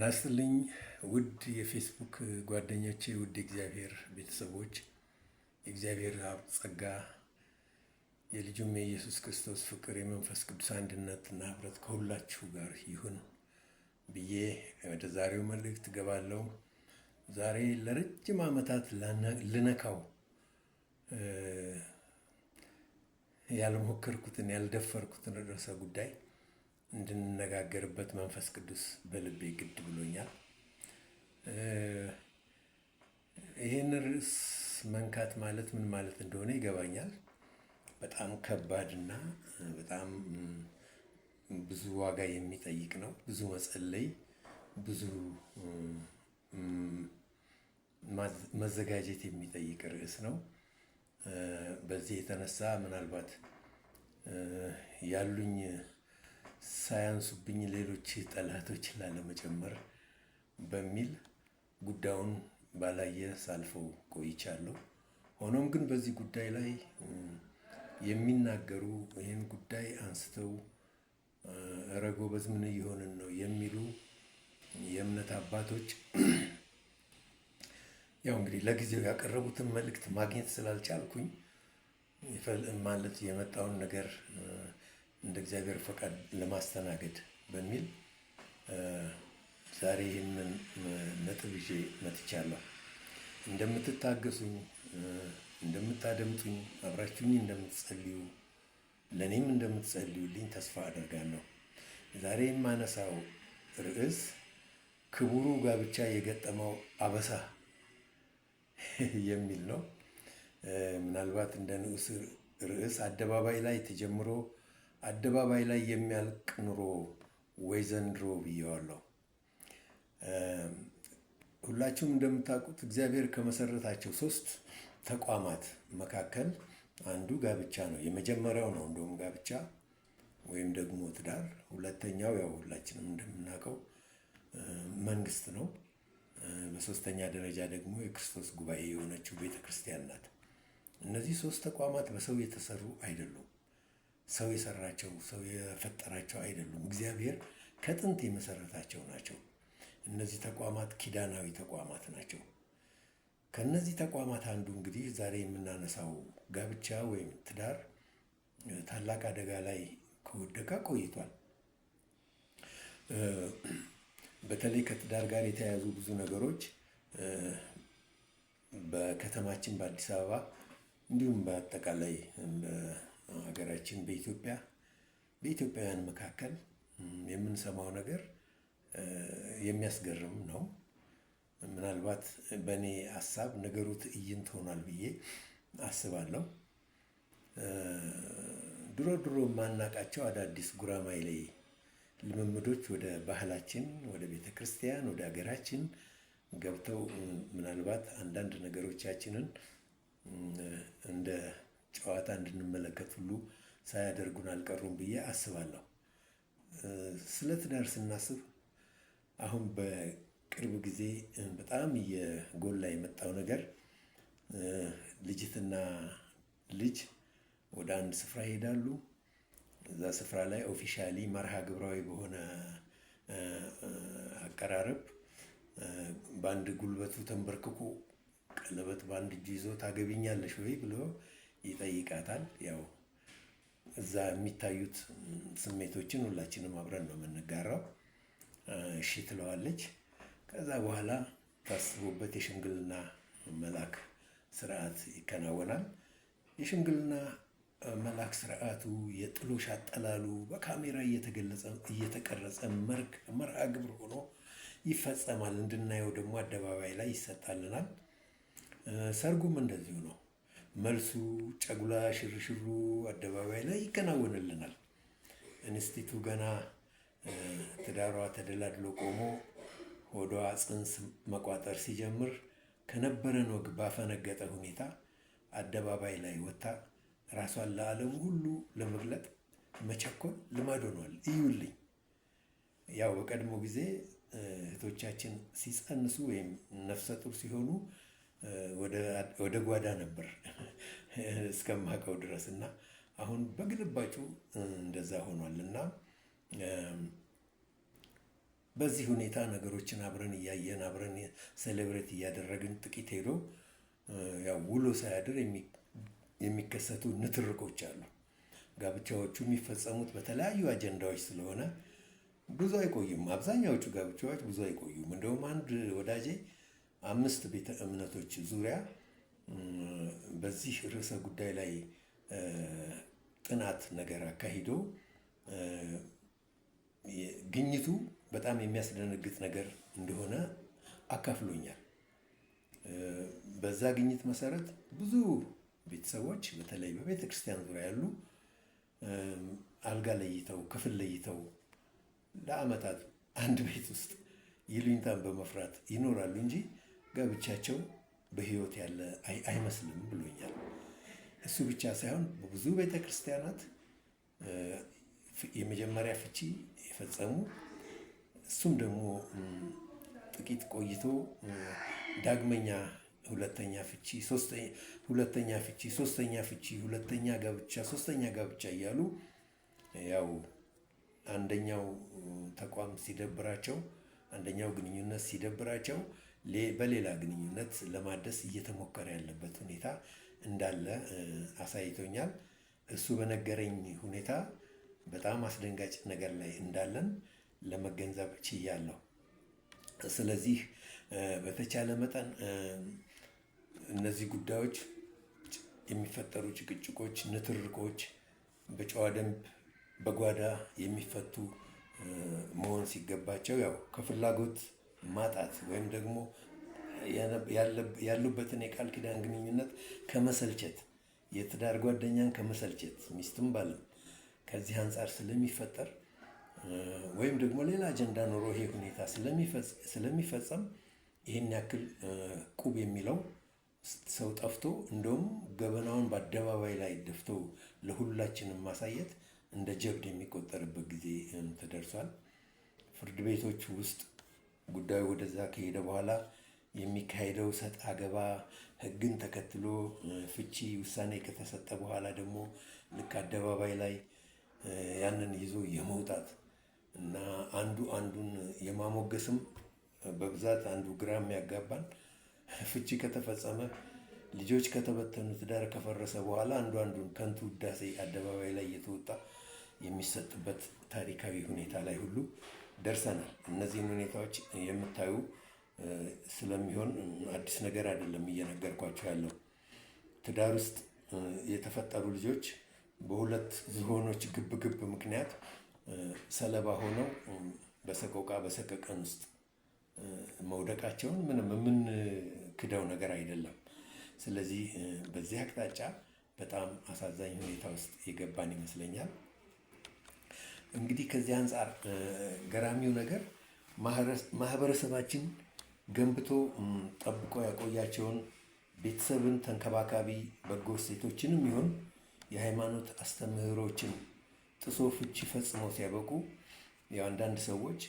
ጤና ይስጥልኝ ውድ የፌስቡክ ጓደኞቼ፣ ውድ የእግዚአብሔር ቤተሰቦች፣ የእግዚአብሔር አብ ጸጋ፣ የልጁም የኢየሱስ ክርስቶስ ፍቅር፣ የመንፈስ ቅዱስ አንድነትና ህብረት ከሁላችሁ ጋር ይሁን ብዬ ወደ ዛሬው መልእክት ገባለሁ። ዛሬ ለረጅም ዓመታት ልነካው ያልሞከርኩትን ያልደፈርኩትን ርዕሰ ጉዳይ እንድንነጋገርበት መንፈስ ቅዱስ በልቤ ግድ ብሎኛል። ይህን ርዕስ መንካት ማለት ምን ማለት እንደሆነ ይገባኛል። በጣም ከባድና በጣም ብዙ ዋጋ የሚጠይቅ ነው። ብዙ መጸለይ፣ ብዙ መዘጋጀት የሚጠይቅ ርዕስ ነው። በዚህ የተነሳ ምናልባት ያሉኝ ሳያንሱብኝ ሌሎች ጠላቶችን ላለመጨመር በሚል ጉዳዩን ባላየ ሳልፈው ቆይቻለሁ። ሆኖም ግን በዚህ ጉዳይ ላይ የሚናገሩ ይህን ጉዳይ አንስተው እረ ጎበዝ ምን እየሆንን ነው የሚሉ የእምነት አባቶች ያው እንግዲህ ለጊዜው ያቀረቡትን መልእክት ማግኘት ስላልቻልኩኝ ማለት የመጣውን ነገር እንደ እግዚአብሔር ፈቃድ ለማስተናገድ በሚል ዛሬ ይህንን ነጥብ ይዤ መጥቻለሁ። እንደምትታገሱኝ፣ እንደምታደምጡኝ፣ አብራችሁኝ እንደምትጸልዩ፣ ለእኔም እንደምትጸልዩልኝ ተስፋ አደርጋለሁ። ዛሬ የማነሳው ርዕስ ክቡሩ ጋብቻ የገጠመው አበሳ የሚል ነው። ምናልባት እንደ ንዑስ ርዕስ አደባባይ ላይ ተጀምሮ አደባባይ ላይ የሚያልቅ ኑሮ ወይ ዘንድሮ ብዬዋለሁ። ሁላችሁም እንደምታውቁት እግዚአብሔር ከመሰረታቸው 3 ተቋማት መካከል አንዱ ጋብቻ ነው። የመጀመሪያው ነው እንደውም ጋብቻ ወይም ደግሞ ትዳር። ሁለተኛው ያው ሁላችንም እንደምናውቀው መንግስት ነው። በሶስተኛ ደረጃ ደግሞ የክርስቶስ ጉባኤ የሆነችው ቤተ ክርስቲያን ናት። እነዚህ 3 ተቋማት በሰው የተሰሩ አይደሉም። ሰው የሰራቸው፣ ሰው የፈጠራቸው አይደሉም። እግዚአብሔር ከጥንት የመሰረታቸው ናቸው። እነዚህ ተቋማት ኪዳናዊ ተቋማት ናቸው። ከነዚህ ተቋማት አንዱ እንግዲህ ዛሬ የምናነሳው ጋብቻ ወይም ትዳር ታላቅ አደጋ ላይ ከወደቀ ቆይቷል። በተለይ ከትዳር ጋር የተያያዙ ብዙ ነገሮች በከተማችን በአዲስ አበባ እንዲሁም በአጠቃላይ በሀገራችን በኢትዮጵያውያን መካከል የምንሰማው ነገር የሚያስገርም ነው። ምናልባት በእኔ ሀሳብ ነገሩ ትዕይንት ሆኗል ብዬ አስባለሁ። ድሮ የማናውቃቸው አዳዲስ ጉራማይሌ ልምምዶች ወደ ባህላችን፣ ወደ ቤተ ክርስቲያን፣ ወደ ሀገራችን ገብተው ምናልባት አንዳንድ ነገሮቻችንን እንደ ጨዋታ እንድንመለከት ሁሉ ሳያደርጉን አልቀሩም ብዬ አስባለሁ። ስለ ትዳር ስናስብ አሁን በቅርብ ጊዜ በጣም እየጎላ የመጣው ነገር ልጅትና ልጅ ወደ አንድ ስፍራ ይሄዳሉ። እዛ ስፍራ ላይ ኦፊሻሊ መርሃ ግብራዊ በሆነ አቀራረብ በአንድ ጉልበቱ ተንበርክኮ ቀለበት በአንድ እጁ ይዞ ታገቢኛለሽ ወይ ብሎ ይጠይቃታል። ያው እዛ የሚታዩት ስሜቶችን ሁላችንም አብረን ነው የምንጋራው። እሺ ትለዋለች። ከዛ በኋላ ታስቦበት የሽምግልና መላክ ስርዓት ይከናወናል። የሽምግልና መላክ ስርዓቱ፣ የጥሎሽ አጠላሉ በካሜራ እየተቀረጸ መርሃ ግብር ሆኖ ይፈጸማል። እንድናየው ደግሞ አደባባይ ላይ ይሰጣልናል። ሰርጉም እንደዚሁ ነው። መልሱ፣ ጨጉላ፣ ሽርሽሩ አደባባይ ላይ ይከናወንልናል። እንስቲቱ ገና ትዳሯ ተደላድሎ ቆሞ ሆዷ ጽንስ መቋጠር ሲጀምር ከነበረን ወግ ባፈነገጠ ሁኔታ አደባባይ ላይ ወጥታ ራሷን ለዓለም ሁሉ ለመግለጥ መቸኮል ልማድ ሆኗል። እዩልኝ። ያው በቀድሞ ጊዜ እህቶቻችን ሲጸንሱ ወይም ነፍሰ ጡር ሲሆኑ ወደ ጓዳ ነበር እስከማውቀው ድረስ እና አሁን በግልባጩ እንደዛ ሆኗል እና በዚህ ሁኔታ ነገሮችን አብረን እያየን አብረን ሴሌብሬት እያደረግን ጥቂት ሄዶ ያው ውሎ ሳያድር የሚከሰቱ ንትርኮች አሉ። ጋብቻዎቹ የሚፈጸሙት በተለያዩ አጀንዳዎች ስለሆነ ብዙ አይቆዩም። አብዛኛዎቹ ጋብቻዎች ብዙ አይቆዩም። እንደውም አንድ ወዳጄ 5 ቤተ እምነቶች ዙሪያ በዚህ ርዕሰ ጉዳይ ላይ ጥናት ነገር አካሂዶ ግኝቱ በጣም የሚያስደነግጥ ነገር እንደሆነ አካፍሎኛል። በዛ ግኝት መሰረት ብዙ ቤተሰቦች በተለይ በቤተ ክርስቲያን ዙሪያ ያሉ አልጋ ለይተው ክፍል ለይተው ለዓመታት አንድ ቤት ውስጥ ይሉኝታን በመፍራት ይኖራሉ እንጂ ጋብቻቸው በሕይወት ያለ አይመስልም ብሎኛል። እሱ ብቻ ሳይሆን በብዙ ቤተ ክርስቲያናት የመጀመሪያ ፍቺ የፈጸሙ እሱም ደግሞ ጥቂት ቆይቶ ዳግመኛ ሁለተኛ ፍቺ፣ ሁለተኛ ፍቺ፣ ሶስተኛ ፍቺ፣ ሁለተኛ ጋብቻ፣ ሶስተኛ ጋብቻ እያሉ ያው አንደኛው ተቋም ሲደብራቸው፣ አንደኛው ግንኙነት ሲደብራቸው በሌላ ግንኙነት ለማደስ እየተሞከረ ያለበት ሁኔታ እንዳለ አሳይቶኛል። እሱ በነገረኝ ሁኔታ በጣም አስደንጋጭ ነገር ላይ እንዳለን ለመገንዘብ ችያለሁ። ስለዚህ በተቻለ መጠን እነዚህ ጉዳዮች የሚፈጠሩ ጭቅጭቆች፣ ንትርኮች በጨዋ ደንብ በጓዳ የሚፈቱ መሆን ሲገባቸው ያው ከፍላጎት ማጣት ወይም ደግሞ ያሉበትን የቃል ኪዳን ግንኙነት ከመሰልቸት፣ የትዳር ጓደኛን ከመሰልቸት፣ ሚስትም ባልም ከዚህ አንጻር ስለሚፈጠር ወይም ደግሞ ሌላ አጀንዳ ኖሮ ይሄ ሁኔታ ስለሚፈጸም ይህን ያክል ቁብ የሚለው ሰው ጠፍቶ እንደውም ገበናውን በአደባባይ ላይ ደፍቶ ለሁላችንም ማሳየት እንደ ጀብድ የሚቆጠርበት ጊዜ ተደርሷል። ፍርድ ቤቶች ውስጥ ጉዳዩ ወደዛ ከሄደ በኋላ የሚካሄደው ሰጥ አገባ ሕግን ተከትሎ ፍቺ ውሳኔ ከተሰጠ በኋላ ደግሞ ልክ አደባባይ ላይ ያንን ይዞ የመውጣት እና አንዱ አንዱን የማሞገስም በብዛት አንዱ ግራ የሚያጋባን ፍቺ ከተፈጸመ ልጆች ከተበተኑ ትዳር ከፈረሰ በኋላ አንዱ አንዱን ከንቱ ውዳሴ አደባባይ ላይ እየተወጣ የሚሰጥበት ታሪካዊ ሁኔታ ላይ ሁሉ ደርሰናል። እነዚህን ሁኔታዎች የምታዩ ስለሚሆን አዲስ ነገር አይደለም እየነገርኳቸው ያለው። ትዳር ውስጥ የተፈጠሩ ልጆች በሁለት ዝሆኖች ግብግብ ምክንያት ሰለባ ሆነው በሰቆቃ በሰቀቀን ውስጥ መውደቃቸውን ምንም የምንክደው ነገር አይደለም። ስለዚህ በዚህ አቅጣጫ በጣም አሳዛኝ ሁኔታ ውስጥ የገባን ይመስለኛል። እንግዲህ ከዚህ አንጻር ገራሚው ነገር ማህበረሰባችን ገንብቶ ጠብቆ ያቆያቸውን ቤተሰብን ተንከባካቢ በጎ እሴቶችንም ይሁን የሃይማኖት አስተምህሮችን ጥሶ ፍቺ ፈጽመው ሲያበቁ የአንዳንድ ሰዎች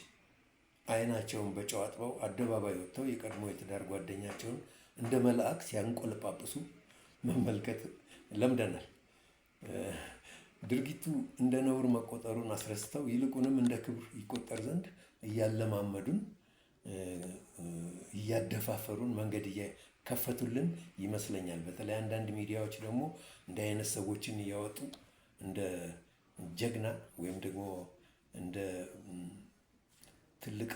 አይናቸውን በጨው አጥበው አደባባይ ወጥተው የቀድሞ የትዳር ጓደኛቸውን እንደ መልአክ ሲያንቆለጳጵሱ መመልከት ለምደናል። ድርጊቱ እንደ ነውር መቆጠሩን አስረስተው ይልቁንም እንደ ክብር ይቆጠር ዘንድ እያለማመዱን፣ እያደፋፈሩን፣ መንገድ እየከፈቱልን ይመስለኛል። በተለይ አንዳንድ ሚዲያዎች ደግሞ እንደ አይነት ሰዎችን እያወጡ እንደ ጀግና ወይም ደግሞ እንደ ትልቅ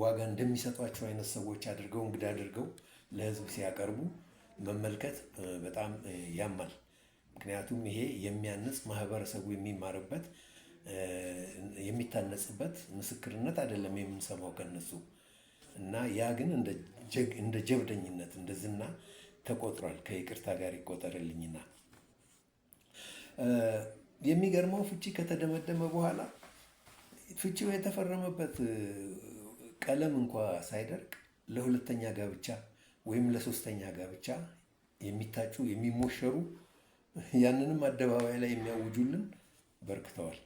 ዋጋ እንደሚሰጧቸው አይነት ሰዎች አድርገው እንግዳ አድርገው ለሕዝብ ሲያቀርቡ መመልከት በጣም ያማል። ምክንያቱም ይሄ የሚያንጽ ማህበረሰቡ የሚማርበት የሚታነጽበት ምስክርነት አይደለም የምንሰማው ከነሱ እና ያ ግን እንደ ጀብደኝነት እንደ ዝና ተቆጥሯል። ከይቅርታ ጋር ይቆጠርልኝና የሚገርመው ፍቺ ከተደመደመ በኋላ ፍቺው የተፈረመበት ቀለም እንኳ ሳይደርቅ ለሁለተኛ ጋብቻ ወይም ለሶስተኛ ጋብቻ የሚታጩ የሚሞሸሩ ያንንም አደባባይ ላይ የሚያውጁልን በርክተዋል።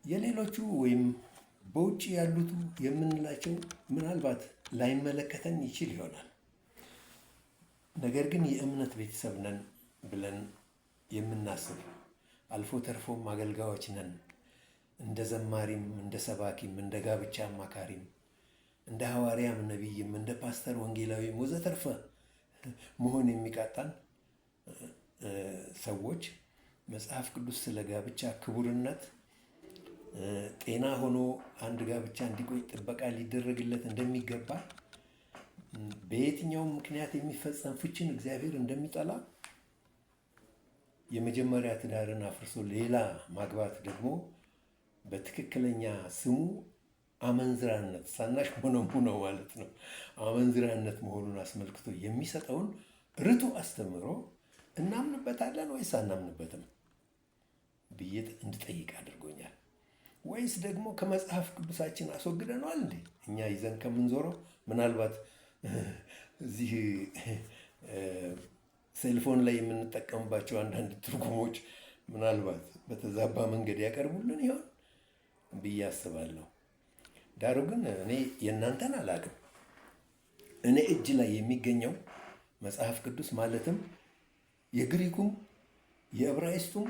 የሌሎቹ ወይም በውጭ ያሉት የምንላቸው ምናልባት ላይመለከተን ይችል ይሆናል። ነገር ግን የእምነት ቤተሰብ ነን ብለን የምናስብ አልፎ ተርፎም አገልጋዮች ነን እንደ ዘማሪም፣ እንደ ሰባኪም፣ እንደ ጋብቻ አማካሪም፣ እንደ ሐዋርያም፣ ነቢይም፣ እንደ ፓስተር፣ ወንጌላዊም ወዘተርፈ መሆን የሚቃጣን ሰዎች መጽሐፍ ቅዱስ ስለ ጋብቻ ክቡርነት ጤና ሆኖ አንድ ጋብቻ እንዲቆይ ጥበቃ ሊደረግለት እንደሚገባ በየትኛውም ምክንያት የሚፈጸም ፍችን እግዚአብሔር እንደሚጠላ የመጀመሪያ ትዳርን አፍርሶ ሌላ ማግባት ደግሞ በትክክለኛ ስሙ አመንዝራነት ሳናሽ ሆነሙ ነው ማለት ነው። አመንዝራነት መሆኑን አስመልክቶ የሚሰጠውን ርቱ አስተምሮ እናምንበታለን ወይስ አናምንበትም ብዬ እንድጠይቅ አድርጎኛል። ወይስ ደግሞ ከመጽሐፍ ቅዱሳችን አስወግደነዋል እንዴ? እኛ ይዘን ከምንዞረው ምናልባት እዚህ ሴልፎን ላይ የምንጠቀምባቸው አንዳንድ ትርጉሞች ምናልባት በተዛባ መንገድ ያቀርቡልን ይሆን ብዬ አስባለሁ። ዳሩ ግን እኔ የእናንተን አላውቅም። እኔ እጅ ላይ የሚገኘው መጽሐፍ ቅዱስ ማለትም የግሪኩም የዕብራይስጡም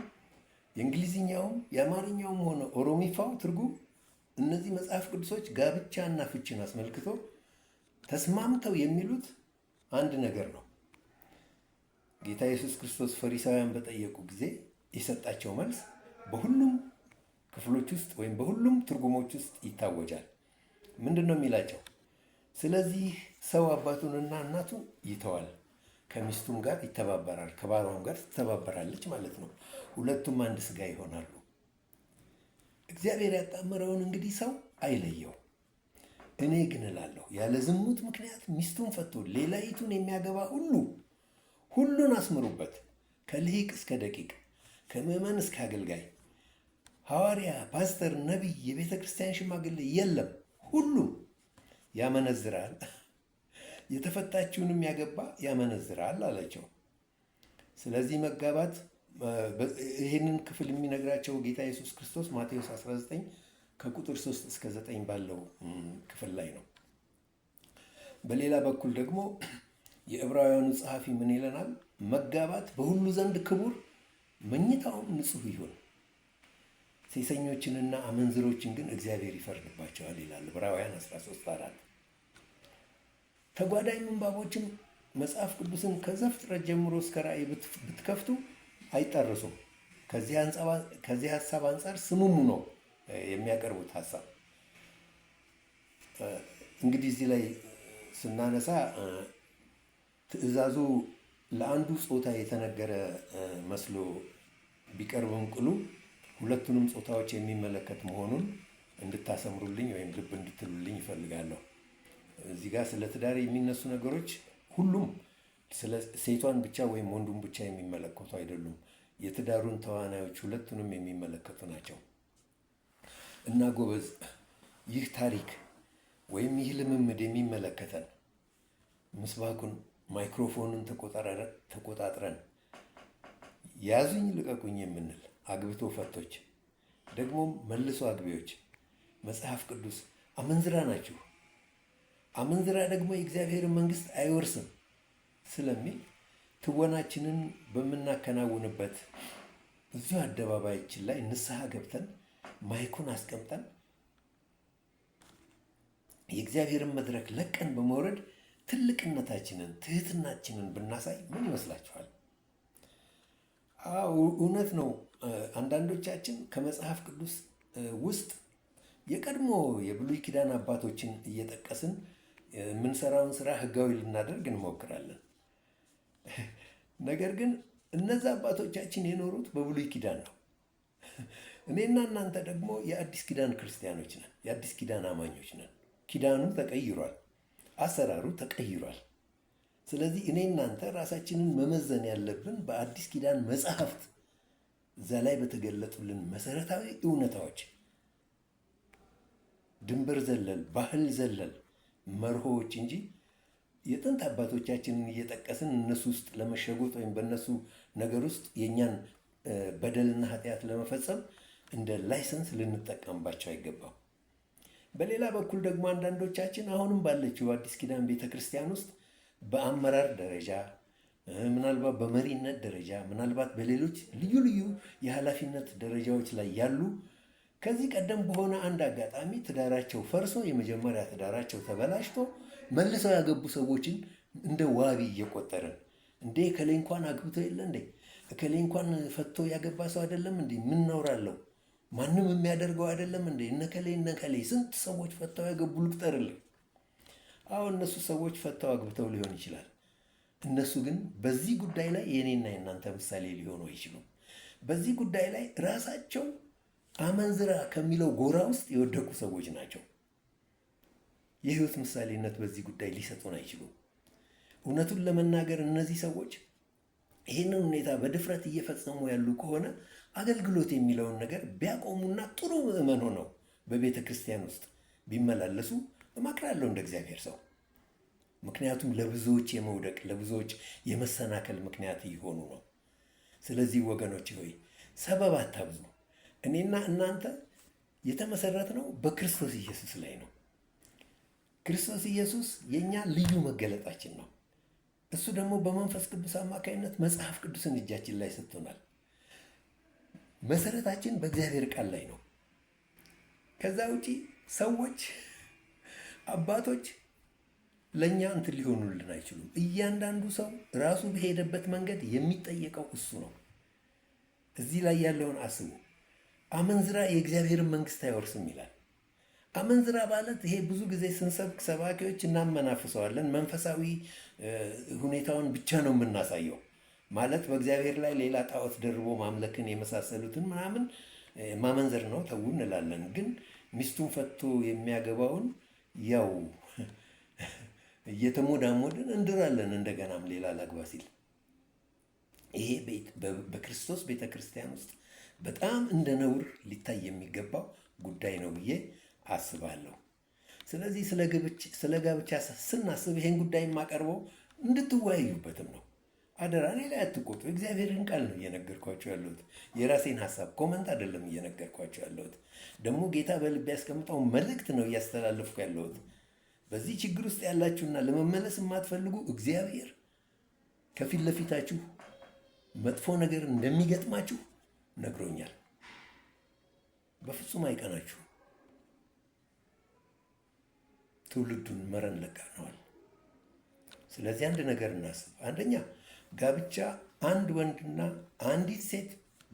የእንግሊዝኛውም የአማርኛውም ሆነ ኦሮሚፋው ትርጉም እነዚህ መጽሐፍ ቅዱሶች ጋብቻና ፍችን አስመልክቶ ተስማምተው የሚሉት አንድ ነገር ነው። ጌታ ኢየሱስ ክርስቶስ ፈሪሳውያን በጠየቁ ጊዜ የሰጣቸው መልስ በሁሉም ክፍሎች ውስጥ ወይም በሁሉም ትርጉሞች ውስጥ ይታወጃል። ምንድን ነው የሚላቸው? ስለዚህ ሰው አባቱንና እናቱን ይተዋል፣ ከሚስቱም ጋር ይተባበራል፣ ከባሏም ጋር ትተባበራለች ማለት ነው። ሁለቱም አንድ ሥጋ ይሆናሉ። እግዚአብሔር ያጣመረውን እንግዲህ ሰው አይለየው። እኔ ግን እላለሁ ያለ ዝሙት ምክንያት ሚስቱን ፈቶ ሌላይቱን የሚያገባ ሁሉን አስምሩበት፣ ከልሂቅ እስከ ደቂቅ፣ ከምዕመን እስከ አገልጋይ፣ ሐዋርያ፣ ፓስተር፣ ነቢይ፣ የቤተ ክርስቲያን ሽማግሌ የለም፣ ሁሉም ያመነዝራል፣ የተፈታችውንም ያገባ ያመነዝራል አላቸው። ስለዚህ መጋባት ይህንን ክፍል የሚነግራቸው ጌታ ኢየሱስ ክርስቶስ ማቴዎስ 19 ከቁጥር 3 እስከ 9 ባለው ክፍል ላይ ነው። በሌላ በኩል ደግሞ የዕብራውያኑ ጸሐፊ ምን ይለናል? መጋባት በሁሉ ዘንድ ክቡር፣ መኝታውም ንጹሕ ይሁን፣ ሴሰኞችንና አመንዝሮችን ግን እግዚአብሔር ይፈርድባቸዋል ይላል ዕብራውያን 13:4። ተጓዳኝ ምንባቦችም መጽሐፍ ቅዱስን ከዘፍጥረት ጀምሮ እስከ ራእይ ብትከፍቱ አይጠርሱም። ከዚህ ሀሳብ አንጻር ስሙሙ ነው የሚያቀርቡት ሀሳብ። እንግዲህ እዚህ ላይ ስናነሳ ትእዛዙ ለአንዱ ጾታ የተነገረ መስሎ ቢቀርብም ቅሉ ሁለቱንም ጾታዎች የሚመለከት መሆኑን እንድታሰምሩልኝ ወይም ልብ እንድትሉልኝ ይፈልጋለሁ። እዚህ ጋር ስለ ትዳር የሚነሱ ነገሮች ሁሉም ስለ ሴቷን ብቻ ወይም ወንዱን ብቻ የሚመለከቱ አይደሉም። የትዳሩን ተዋናዮች ሁለቱንም የሚመለከቱ ናቸው። እና ጎበዝ፣ ይህ ታሪክ ወይም ይህ ልምምድ የሚመለከተን ምስባኩን ማይክሮፎኑን ተቆጣጥረን ያዙኝ ልቀቁኝ የምንል አግብቶ ፈቶች፣ ደግሞም መልሶ አግቢዎች መጽሐፍ ቅዱስ አመንዝራ ናችሁ፣ አመንዝራ ደግሞ የእግዚአብሔርን መንግሥት አይወርስም ስለሚል ትወናችንን በምናከናውንበት እዚሁ አደባባያችን ላይ ንስሐ ገብተን ማይኩን አስቀምጠን የእግዚአብሔርን መድረክ ለቀን በመውረድ ትልቅነታችንን፣ ትህትናችንን ብናሳይ ምን ይመስላችኋል? እውነት ነው። አንዳንዶቻችን ከመጽሐፍ ቅዱስ ውስጥ የቀድሞ የብሉይ ኪዳን አባቶችን እየጠቀስን የምንሰራውን ስራ ህጋዊ ልናደርግ እንሞክራለን። ነገር ግን እነዛ አባቶቻችን የኖሩት በብሉይ ኪዳን ነው። እኔና እናንተ ደግሞ የአዲስ ኪዳን ክርስቲያኖች ነን፣ የአዲስ ኪዳን አማኞች ነን። ኪዳኑ ተቀይሯል፣ አሰራሩ ተቀይሯል። ስለዚህ እኔ እናንተ ራሳችንን መመዘን ያለብን በአዲስ ኪዳን መጽሐፍት እዛ ላይ በተገለጡልን መሰረታዊ እውነታዎች፣ ድንበር ዘለል ባህል ዘለል መርሆዎች እንጂ የጥንት አባቶቻችንን እየጠቀስን እነሱ ውስጥ ለመሸጎጥ ወይም በእነሱ ነገር ውስጥ የእኛን በደልና ኃጢአት ለመፈጸም እንደ ላይሰንስ ልንጠቀምባቸው አይገባም። በሌላ በኩል ደግሞ አንዳንዶቻችን አሁንም ባለችው አዲስ ኪዳን ቤተ ክርስቲያን ውስጥ በአመራር ደረጃ፣ ምናልባት በመሪነት ደረጃ፣ ምናልባት በሌሎች ልዩ ልዩ የኃላፊነት ደረጃዎች ላይ ያሉ ከዚህ ቀደም በሆነ አንድ አጋጣሚ ትዳራቸው ፈርሶ የመጀመሪያ ትዳራቸው ተበላሽቶ መልሰው ያገቡ ሰዎችን እንደ ዋቢ እየቆጠርን እንዴ እከሌ እንኳን አግብቶ የለ እንዴ እከሌ እንኳን ፈቶ ያገባ ሰው አይደለም እንዴ ምን ነውራለሁ ማንም የሚያደርገው አይደለም እንዴ እነከሌ ስንት ሰዎች ፈተው ያገቡ ልቁጠርልህ። አሁን እነሱ ሰዎች ፈተው አግብተው ሊሆን ይችላል። እነሱ ግን በዚህ ጉዳይ ላይ የኔና የእናንተ ምሳሌ ሊሆኑ አይችሉም። በዚህ ጉዳይ ላይ ራሳቸው አመንዝራ ከሚለው ጎራ ውስጥ የወደቁ ሰዎች ናቸው። የህይወት ምሳሌነት በዚህ ጉዳይ ሊሰጡን አይችሉም። እውነቱን ለመናገር እነዚህ ሰዎች ይህንን ሁኔታ በድፍረት እየፈጸሙ ያሉ ከሆነ አገልግሎት የሚለውን ነገር ቢያቆሙና ጥሩ ምዕመን ሆነው በቤተ ክርስቲያን ውስጥ ቢመላለሱ እመክራለሁ እንደ እግዚአብሔር ሰው። ምክንያቱም ለብዙዎች የመውደቅ ለብዙዎች የመሰናከል ምክንያት እየሆኑ ነው። ስለዚህ ወገኖች ሆይ ሰበብ አታብዙ። እኔና እናንተ የተመሰረትነው በክርስቶስ ኢየሱስ ላይ ነው። ክርስቶስ ኢየሱስ የእኛ ልዩ መገለጣችን ነው። እሱ ደግሞ በመንፈስ ቅዱስ አማካኝነት መጽሐፍ ቅዱስን እጃችን ላይ ሰጥቶናል። መሰረታችን በእግዚአብሔር ቃል ላይ ነው። ከዛ ውጪ ሰዎች አባቶች ለእኛ እንትን ሊሆኑልን አይችሉም። እያንዳንዱ ሰው ራሱ በሄደበት መንገድ የሚጠየቀው እሱ ነው። እዚህ ላይ ያለውን አስቡ። አመንዝራ የእግዚአብሔርን መንግስት አይወርስም ይላል። አመንዝራ ማለት ይሄ ብዙ ጊዜ ስንሰብክ ሰባኪዎች እናመናፍሰዋለን። መንፈሳዊ ሁኔታውን ብቻ ነው የምናሳየው። ማለት በእግዚአብሔር ላይ ሌላ ጣዖት ደርቦ ማምለክን የመሳሰሉትን ምናምን ማመንዘር ነው ተው እንላለን። ግን ሚስቱን ፈቶ የሚያገባውን ያው እየተሞዳሞድን እንድራለን እንደገናም ሌላ ላግባ ሲል። ይሄ በክርስቶስ ቤተ ክርስቲያን ውስጥ በጣም እንደ ነውር ሊታይ የሚገባው ጉዳይ ነው ብዬ አስባለሁ። ስለዚህ ስለ ጋብቻ ስናስብ ይሄን ጉዳይ የማቀርበው እንድትወያዩበትም ነው። አደራ እኔ ላይ አትቆጡ። እግዚአብሔርን ቃል ነው እየነገርኳቸው ያለሁት። የራሴን ሀሳብ ኮመንት አይደለም እየነገርኳቸው ያለሁት። ደግሞ ጌታ በልቤ ያስቀምጠው መልእክት ነው እያስተላለፍኩ ያለሁት። በዚህ ችግር ውስጥ ያላችሁና ለመመለስ የማትፈልጉ እግዚአብሔር ከፊት ለፊታችሁ መጥፎ ነገር እንደሚገጥማችሁ ነግሮኛል። በፍጹም አይቀናችሁ። ትውልዱን መረን ለቀነዋል። ስለዚህ አንድ ነገር እናስብ። አንደኛ ጋብቻ አንድ ወንድና አንዲት ሴት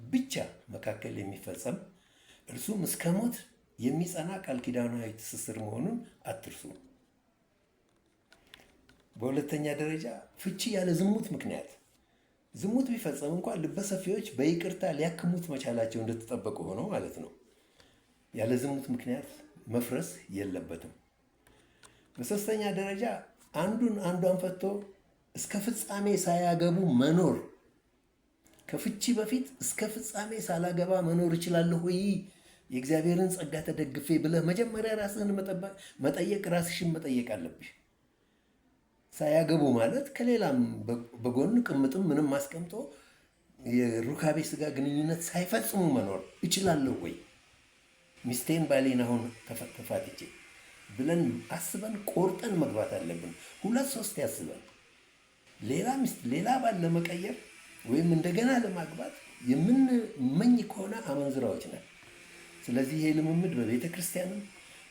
ብቻ መካከል የሚፈጸም እርሱም እስከ ሞት የሚጸና ቃል ኪዳናዊ ትስስር መሆኑን አትርሱ። በሁለተኛ ደረጃ ፍቺ ያለ ዝሙት ምክንያት ዝሙት ቢፈጸም እንኳን ልበሰፊዎች በይቅርታ ሊያክሙት መቻላቸው እንደተጠበቀ ሆነው ማለት ነው። ያለ ዝሙት ምክንያት መፍረስ የለበትም። በሶስተኛ ደረጃ አንዷን ፈቶ እስከ ፍጻሜ ሳያገቡ መኖር። ከፍቺ በፊት እስከ ፍጻሜ ሳላገባ መኖር እችላለሁ ወይ የእግዚአብሔርን ጸጋ ተደግፌ ብለህ መጀመሪያ ራስህን መጠየቅ ራስሽን መጠየቅ አለብሽ። ሳያገቡ ማለት ከሌላም በጎን ቅምጥም ምንም አስቀምጦ የሩካቤ ስጋ ግንኙነት ሳይፈጽሙ መኖር እችላለሁ ወይ? ሚስቴን ባሌን አሁን ተፋትቼ ብለን አስበን ቆርጠን መግባት አለብን። 2-3 ያስበን። ሌላ ሚስት ሌላ ባል ለመቀየር ወይም እንደገና ለማግባት የምንመኝ ከሆነ አመንዝራዎች ነን። ስለዚህ ይሄ ልምምድ በቤተ ክርስቲያንም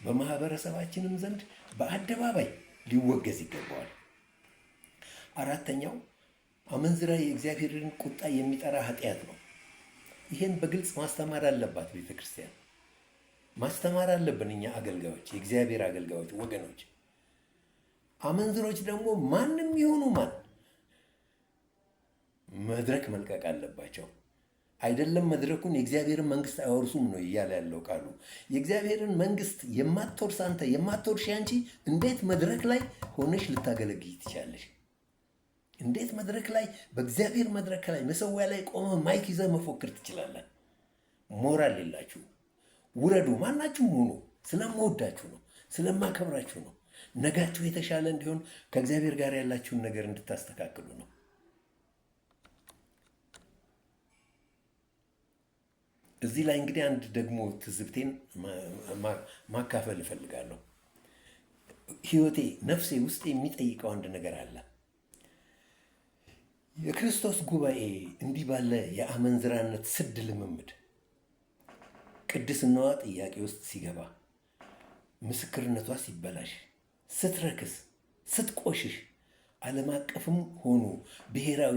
በማህበረሰባችንም ዘንድ በአደባባይ ሊወገዝ ይገባዋል። አራተኛው አመንዝራ የእግዚአብሔርን ቁጣ የሚጠራ ኃጢአት ነው። ይሄን በግልጽ ማስተማር አለባት ቤተ ክርስቲያን። ማስተማር አለብን እኛ አገልጋዮች፣ የእግዚአብሔር አገልጋዮች ወገኖች። አመንዝሮች ደግሞ ማንም ይሆኑ ማን መድረክ መልቀቅ አለባቸው። አይደለም መድረኩን የእግዚአብሔርን መንግስት አይወርሱም ነው እያለ ያለው ቃሉ። የእግዚአብሔርን መንግስት የማትወርስ አንተ የማትወርሽ አንቺ እንዴት መድረክ ላይ ሆነሽ ልታገለግይ ትችላለሽ? እንዴት መድረክ ላይ በእግዚአብሔር መድረክ ላይ መሰዊያ ላይ ቆመ ማይክ ይዘህ መፎክር ትችላለህ? ሞራል የላችሁ። ውረዱ። ማናችሁም ሁኑ። ስለምወዳችሁ ነው፣ ስለማከብራችሁ ነው። ነጋችሁ የተሻለ እንዲሆን ከእግዚአብሔር ጋር ያላችሁን ነገር እንድታስተካክሉ ነው። እዚህ ላይ እንግዲህ አንድ ደግሞ ትዝብቴን ማካፈል እፈልጋለሁ። ህይወቴ፣ ነፍሴ ውስጥ የሚጠይቀው አንድ ነገር አለ። የክርስቶስ ጉባኤ እንዲህ ባለ የአመንዝራነት ስድ ልምምድ ቅድስናዋ ጥያቄ ውስጥ ሲገባ፣ ምስክርነቷ ሲበላሽ፣ ስትረክስ፣ ስትቆሽሽ ዓለም አቀፍም ሆኑ ብሔራዊ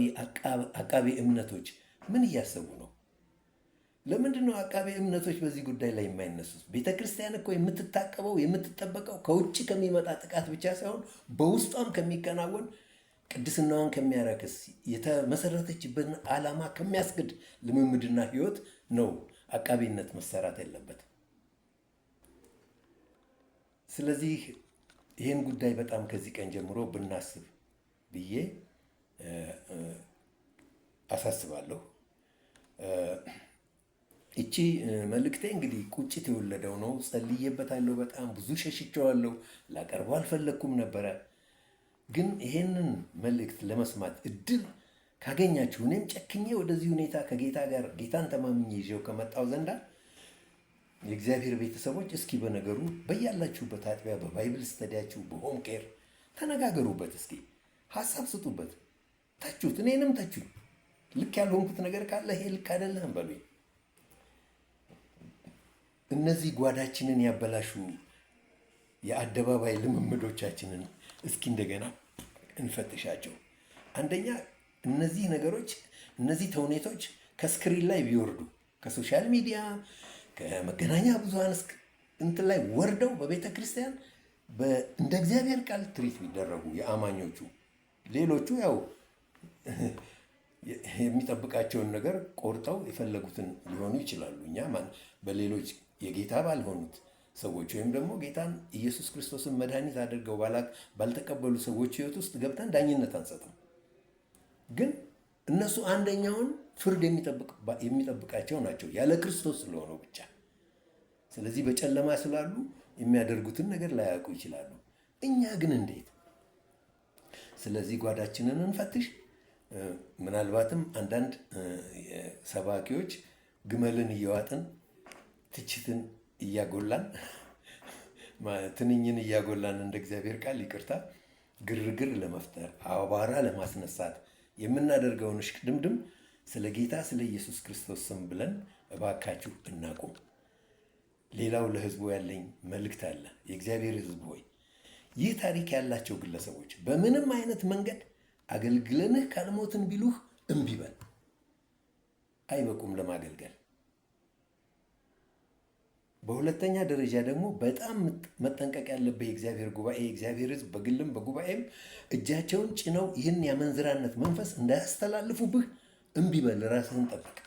አቃቤ እምነቶች ምን እያሰቡ ነው? ለምንድን ነው አቃቤ እምነቶች በዚህ ጉዳይ ላይ የማይነሱት? ቤተ ክርስቲያን እኮ የምትታቀበው የምትጠበቀው ከውጭ ከሚመጣ ጥቃት ብቻ ሳይሆን በውስጧም ከሚከናወን ቅድስናዋን ከሚያረክስ የተመሰረተችበትን ዓላማ ከሚያስግድ ልምምድና ሕይወት ነው አቃቤነት መሰራት ያለበት። ስለዚህ ይህን ጉዳይ በጣም ከዚህ ቀን ጀምሮ ብናስብ ብዬ አሳስባለሁ። እቺ መልእክቴ እንግዲህ ቁጭት የወለደው ነው። ጸልዬበታለሁ። በጣም ብዙ ሸሽቼዋለሁ። ላቀርበው አልፈለግኩም ነበረ። ግን ይሄንን መልእክት ለመስማት እድል ካገኛችሁ እኔም ጨክኜ ወደዚህ ሁኔታ ከጌታ ጋር ጌታን ተማምኜ ይዤው ከመጣው ዘንዳ የእግዚአብሔር ቤተሰቦች እስኪ በነገሩ በያላችሁበት አጥቢያ በባይብል ስተዲያችሁ በሆም ኬር ተነጋገሩበት። እስኪ ሀሳብ ስጡበት። ተቹት፣ እኔንም ተቹኝ። ልክ ያልሆንኩት ነገር ካለ ይሄ ልክ አይደለም በሉኝ። እነዚህ ጓዳችንን ያበላሹ የአደባባይ ልምምዶቻችንን እስኪ እንደገና እንፈትሻቸው። አንደኛ እነዚህ ነገሮች፣ እነዚህ ተውኔቶች ከስክሪን ላይ ቢወርዱ፣ ከሶሻል ሚዲያ ከመገናኛ ብዙሃን እንትን ላይ ወርደው በቤተ ክርስቲያን እንደ እግዚአብሔር ቃል ትሪት ቢደረጉ የአማኞቹ፣ ሌሎቹ ያው የሚጠብቃቸውን ነገር ቆርጠው የፈለጉትን ሊሆኑ ይችላሉ። እኛ በሌሎች የጌታ ባልሆኑት ሰዎች ወይም ደግሞ ጌታን ኢየሱስ ክርስቶስን መድኃኒት አድርገው ባልተቀበሉ ሰዎች ሕይወት ውስጥ ገብተን ዳኝነት አንሰጥም። ግን እነሱ አንደኛውን ፍርድ የሚጠብቃቸው ናቸው ያለ ክርስቶስ ስለሆነው ብቻ። ስለዚህ በጨለማ ስላሉ የሚያደርጉትን ነገር ላያውቁ ይችላሉ። እኛ ግን እንዴት? ስለዚህ ጓዳችንን እንፈትሽ። ምናልባትም አንዳንድ ሰባኪዎች ግመልን እየዋጥን ትችትን እያጎላን ትንኝን እያጎላን እንደ እግዚአብሔር ቃል ይቅርታ ግርግር ለመፍጠር አቧራ ለማስነሳት የምናደርገውን እሽቅድምድም ስለ ጌታ ስለ ኢየሱስ ክርስቶስ ስም ብለን እባካችሁ እናቁም። ሌላው ለሕዝቡ ያለኝ መልእክት አለ። የእግዚአብሔር ሕዝብ ሆይ ይህ ታሪክ ያላቸው ግለሰቦች በምንም አይነት መንገድ አገልግለንህ ካልሞትን ቢሉህ እምቢ በል። አይበቁም ለማገልገል። በሁለተኛ ደረጃ ደግሞ በጣም መጠንቀቅ ያለብህ የእግዚአብሔር ጉባኤ፣ የእግዚአብሔር ሕዝብ በግልም በጉባኤም እጃቸውን ጭነው ይህን የአመንዝራነት መንፈስ እንዳያስተላልፉብህ እምቢ በል። ራስህን ጠብቅ።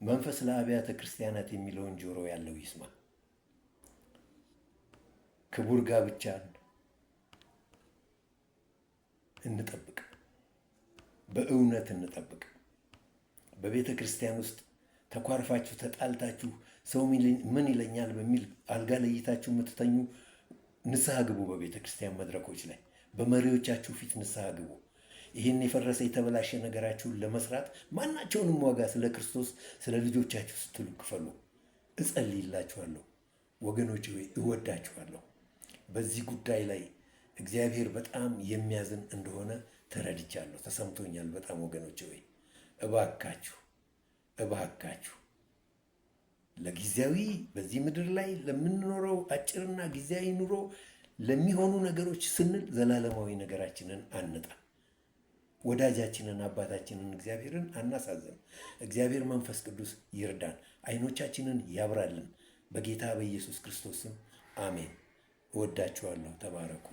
መንፈስ ለአብያተ ክርስቲያናት የሚለውን ጆሮ ያለው ይስማ። ክቡር ጋብቻን እንጠብቅ፣ በእውነት እንጠብቅ። በቤተ ክርስቲያን ውስጥ ተኳርፋችሁ ተጣልታችሁ ሰው ምን ይለኛል በሚል አልጋ ለይታችሁ የምትተኙ ንስሐ ግቡ። በቤተ ክርስቲያን መድረኮች ላይ በመሪዎቻችሁ ፊት ንስሐ ግቡ። ይህን የፈረሰ የተበላሸ ነገራችሁን ለመስራት ማናቸውንም ዋጋ ስለ ክርስቶስ ስለ ልጆቻችሁ ስትሉ ክፈሉ። እጸልይላችኋለሁ ወገኖች ሆይ፣ እወዳችኋለሁ። በዚህ ጉዳይ ላይ እግዚአብሔር በጣም የሚያዝን እንደሆነ ተረድቻለሁ፣ ተሰምቶኛል በጣም ወገኖች ሆይ፣ እባካችሁ እባካችሁ ለጊዜያዊ በዚህ ምድር ላይ ለምንኖረው አጭርና ጊዜያዊ ኑሮ ለሚሆኑ ነገሮች ስንል ዘላለማዊ ነገራችንን አንጣ። ወዳጃችንን አባታችንን እግዚአብሔርን አናሳዝን። እግዚአብሔር መንፈስ ቅዱስ ይርዳን፣ አይኖቻችንን ያብራልን። በጌታ በኢየሱስ ክርስቶስ ስም አሜን። እወዳችኋለሁ። ተባረኩ።